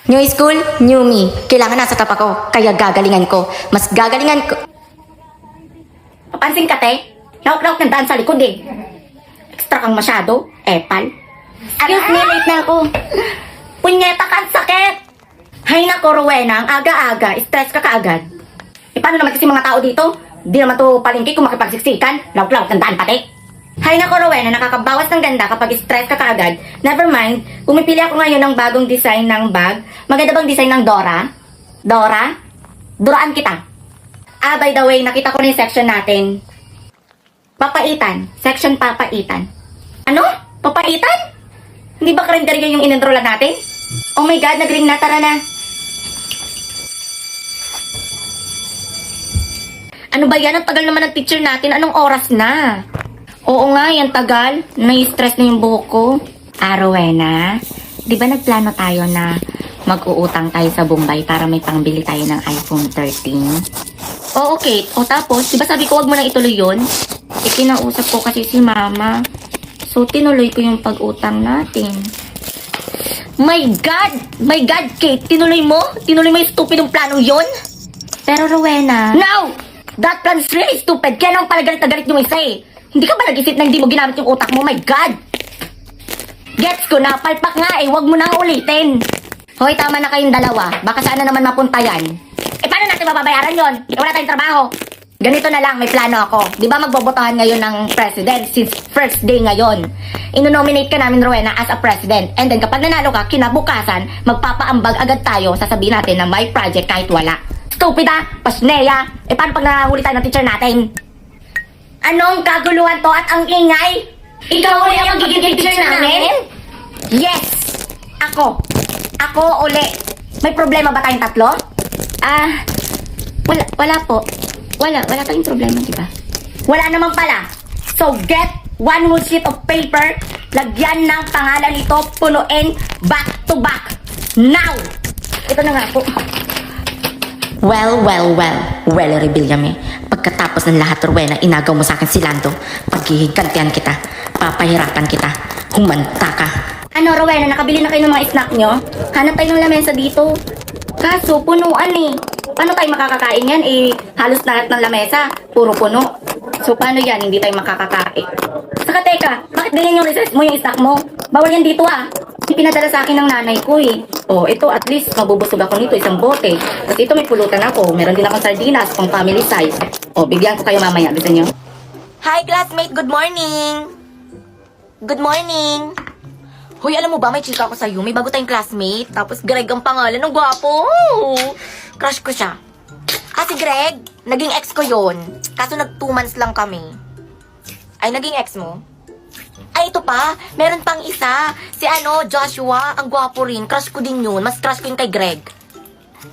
New school, new me. Kailangan nasa top ako, kaya gagalingan ko. Mas gagalingan ko. Papansin ka, te? Lauk-lauk ng daan sa likod eh. Extra kang masyado, epal. Excuse me, late na ako. Punyeta ka, ang sakit! Hay nako, Rowena, ang aga-aga, stress ka kaagad. E paano naman kasi mga tao dito? Di naman to palengke kung makipagsiksikan. Lauk-lauk ng daan pati. Hay nako, Rowena, nakakabawas ng ganda kapag stress ka kaagad. Never mind, pumipili ako ngayon ng bagong design ng bag. Maganda bang design ng Dora? Dora? Duraan kita. Ah, by the way, nakita ko na yung section natin. Papaitan. Section papaitan. Ano? Papaitan? Hindi ba karinderya yung in-enrollan natin? Oh my God, nag-ring na. Tara na. Ano ba yan? Ang tagal naman ng teacher natin. Anong oras na? Oo nga, yan tagal. Nai-stress na yung buhok ko. Ah, Rowena, di ba nagplano tayo na mag-uutang tayo sa Bombay para may pangbili tayo ng iPhone 13? Oo, Kate. O tapos, di ba sabi ko wag mo nang ituloy yun? Kinausap ko kasi si Mama. So, tinuloy ko yung pag-utang natin. My God! My God, Kate! Tinuloy mo? Tinuloy mo yung stupidong planong yon? Pero, Rowena... No! That plan's really stupid. Kaya naman pala galit na galit yung isa eh. Hindi ka ba nag-isip na hindi mo ginamit yung utak mo? My God! Gets ko na. Palpak nga eh. Huwag mo nang ulitin. Hoy, tama na kayong dalawa. Baka saan na naman mapunta yan. Eh, paano natin mababayaran yon? Eh, wala tayong trabaho. Ganito na lang, may plano ako. Di ba magbobotohan ngayon ng president since first day ngayon? Inonominate ka namin, Rowena, as a president. And then kapag nanalo ka, kinabukasan, magpapaambag agad tayo. Sasabihin natin na may project kahit wala. Stupida! Pasneya! Eh paano pag nahuli tayo ng teacher natin? Anong kaguluhan to at ang ingay? Ikaw ulit ang magiging teacher namin? Yes! Ako. Ako uli. May problema ba tayong tatlo? Wala po. Wala tayong problema, di ba? Wala naman pala. So, get one whole sheet of paper, lagyan ng pangalan nito, punuin, back to back. Now! Ito na nga po. Well, Rebillame. Pagkatapos ng lahat, Rowena, inagaw mo sa akin si Lando. Paghihigantihan kita. Papahirapan kita. Humanta ka. Ano, Rowena, nakabili na kayo ng mga snack nyo? Hanap tayo ng lamesa dito. Kaso, punuan eh. Paano tayo makakakain yan? Eh, halos lahat ng lamesa, puro puno. So, paano yan? Hindi tayo makakakain. Saka, teka, bakit ganyan yung recess mo, yung snack mo? Bawal yan dito ah. Pinadala sa akin ng nanay ko eh. Oh, ito at least mabubusog ako nito, isang bote. Tapos ito may pulutan ako. Meron din akong sardinas, pang family size. Oh, bigyan ko kayo mamaya. Gusto nyo? Hi, classmate! Good morning! Good morning! Hoy, alam mo ba, may chika ako sa'yo. May bago tayong classmate. Tapos Greg ang pangalan. Ang gwapo! Crush ko siya. Si Greg, naging ex ko yon. Kaso nag 2 months lang kami. Ay, naging ex mo? Ay, ito pa. Meron pang isa. Si Joshua. Ang gwapo rin. Crush ko din yun. Mas crush ko yun kay Greg.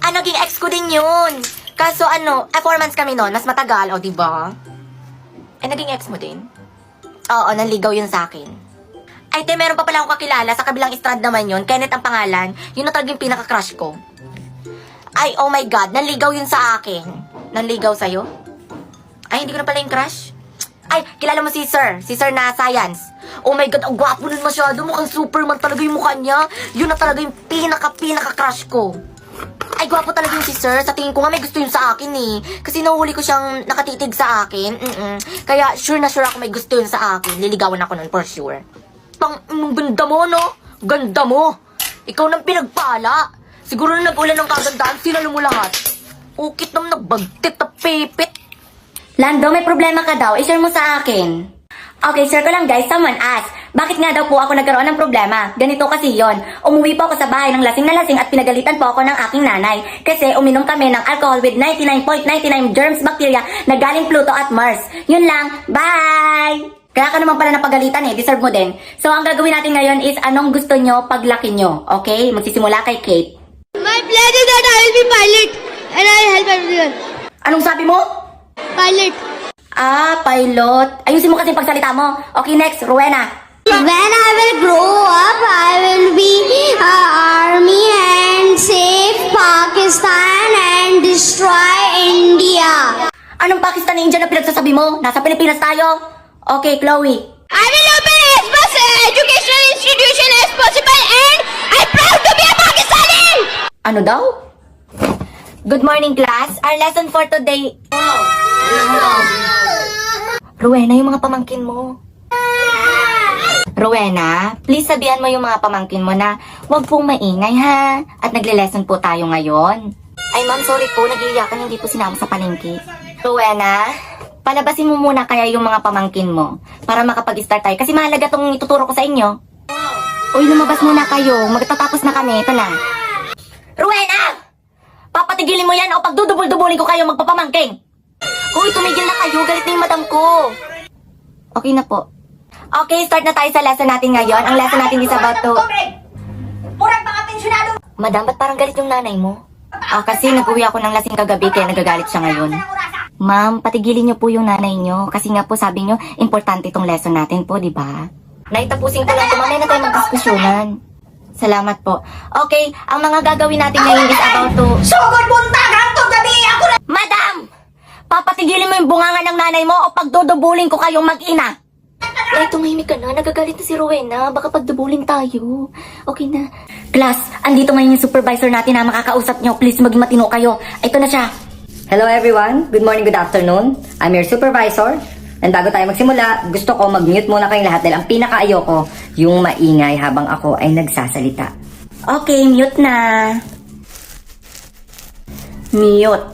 Naging ex ko din yun. Kaso 4 months kami nun. Mas matagal, o diba? Ay, naging ex mo din? Oo, nanligaw yun sa akin. Ay, meron pa pala akong kakilala. Sa kabilang strand naman yun. Kenneth ang pangalan. Yun na talaga yung pinaka-crush ko. Ay, oh my God. Nanligaw yun sa akin. Nanligaw sa'yo? Ay, hindi ko na pala yung crush. Ay, kilala mo si Sir. Si Sir na Science. Oh my God, ang gwapo nun masyado. Mukhang Superman talaga yung mukha niya. Yun na talaga yung pinaka-crush ko. Ay, gwapo talaga yung si Sir. Sa tingin ko nga may gusto yun sa akin eh. Kasi nahuli ko siyang nakatitig sa akin. Kaya sure na sure ako may gusto yun sa akin. Liligawan ako nun for sure. Ganda mo, no? Ganda mo. Ikaw nang pinagpala. Siguro na nag-ulan ng kagandaan, sinalo mo lahat. Ukit naman nagbagtit na pipit. Lando, may problema ka daw. I-share mo sa akin. Okay, share ko lang guys. Someone asked, bakit nga daw po ako nagkaroon ng problema? Ganito kasi yon. Umuwi po ako sa bahay ng lasing na lasing at pinagalitan po ako ng aking nanay. Kasi uminom kami ng alcohol with 99.99 germs bacteria na galing Pluto at Mars. Yun lang. Bye! Kaya ka naman pala napagalitan eh, deserve mo din. So, ang gagawin natin ngayon is anong gusto nyo paglaki nyo, okay? Magsisimula kay Kate. My plan is that I will be pilot and I'll help everyone. Anong sabi mo? Pilot. Pilot. Ayusin mo kasi pagsalita mo. Okay, next, Rowena. When I will grow up, I will be army and save Pakistan and destroy India. Anong Pakistan na India na pinagsasabi mo? Nasa Pilipinas tayo. Okay, Chloe. I will open as much educational institution as possible and I'm proud to be a Pakistani! Ano daw? Good morning, class. Our lesson for today... Rowena, yung mga pamangkin mo. Rowena, please sabihan mo yung mga pamangkin mo na huwag pong maingay ha. At nagle-lesson po tayo ngayon. Ay ma'am, sorry po. Nag-iiyakan, hindi po sinama sa palengke. Rowena, palabasin mo muna kaya yung mga pamangkin mo para makapag-start tayo. Kasi mahalaga tong ituturo ko sa inyo. Uy, lumabas muna kayo. Magtatapos na kami. Ito na. Rowena! Papatigilin mo yan o pagdudubol-dubulin ko kayo magpapamangking. Uy, tumigil na kayo. Galit na yung madam ko. Okay na po. Okay, start na tayo sa lesson natin ngayon. Ang lesson natin is about to... Murag mga pensyonado! Madam, ba't parang galit yung nanay mo? Kasi nag-uwi ako ng lasing kagabi kaya nagagalit siya ngayon. Ma'am, patigilin niyo po yung nanay niyo. Kasi nga po sabi niyo, importante itong lesson natin po, di ba? Naitapusin ko lang ito. Mamaya na tayo magdiskusyonan. Salamat po. Okay, ang mga gagawin natin ngayon is about to... Sugod buntag hangtod gabi ako na... Madam! Papatigilin mo yung bunganga ng nanay mo o pagdudubulin ko kayong mag-ina. Ay, tumahimik ka na. Nagagalit na si Rowena. Baka pagdubulin tayo. Okay na. Class, andito ngayon yung supervisor natin na makakausap nyo. Please, maging matino kayo. Ito na siya. Hello everyone. Good morning, good afternoon. I'm your supervisor. And bago tayo magsimula, gusto ko mag-mute muna kayong lahat dahil ang pinaka-ayoko, yung maingay habang ako ay nagsasalita. Okay, mute na. Mute.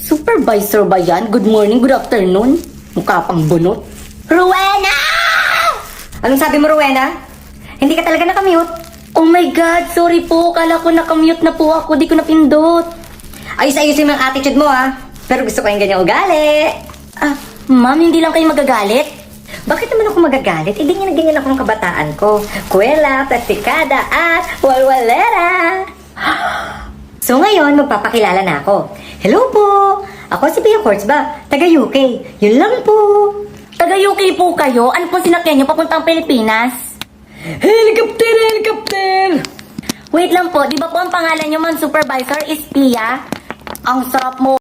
Supervisor ba yan? Good morning, good afternoon. Mukha pang bunot. Rowena! Anong sabi mo, Rowena? Hindi ka talaga nakamute? Oh my God, sorry po. Kala ko nakamute na po ako. Di ko napindot. Ayos-ayusin mo ang attitude mo, ha? Pero gusto ko yung ganyang ugali. Ma'am, hindi lang kayo magagalit. Bakit naman ako magagalit? Eh, ganyan na ganyan ako ng kabataan ko. Kuwela, plastikada, at walwalera. So ngayon, magpapakilala na ako. Hello po! Ako si Pia Kortzba, taga UK. Yun lang po. Taga-UK po kayo? Ano pong sinakyan nyo papuntang Pilipinas? Helicopter, helicopter! Wait lang po, di ba po ang pangalan nyo, ma'am supervisor, is Pia? Ang sarap mo.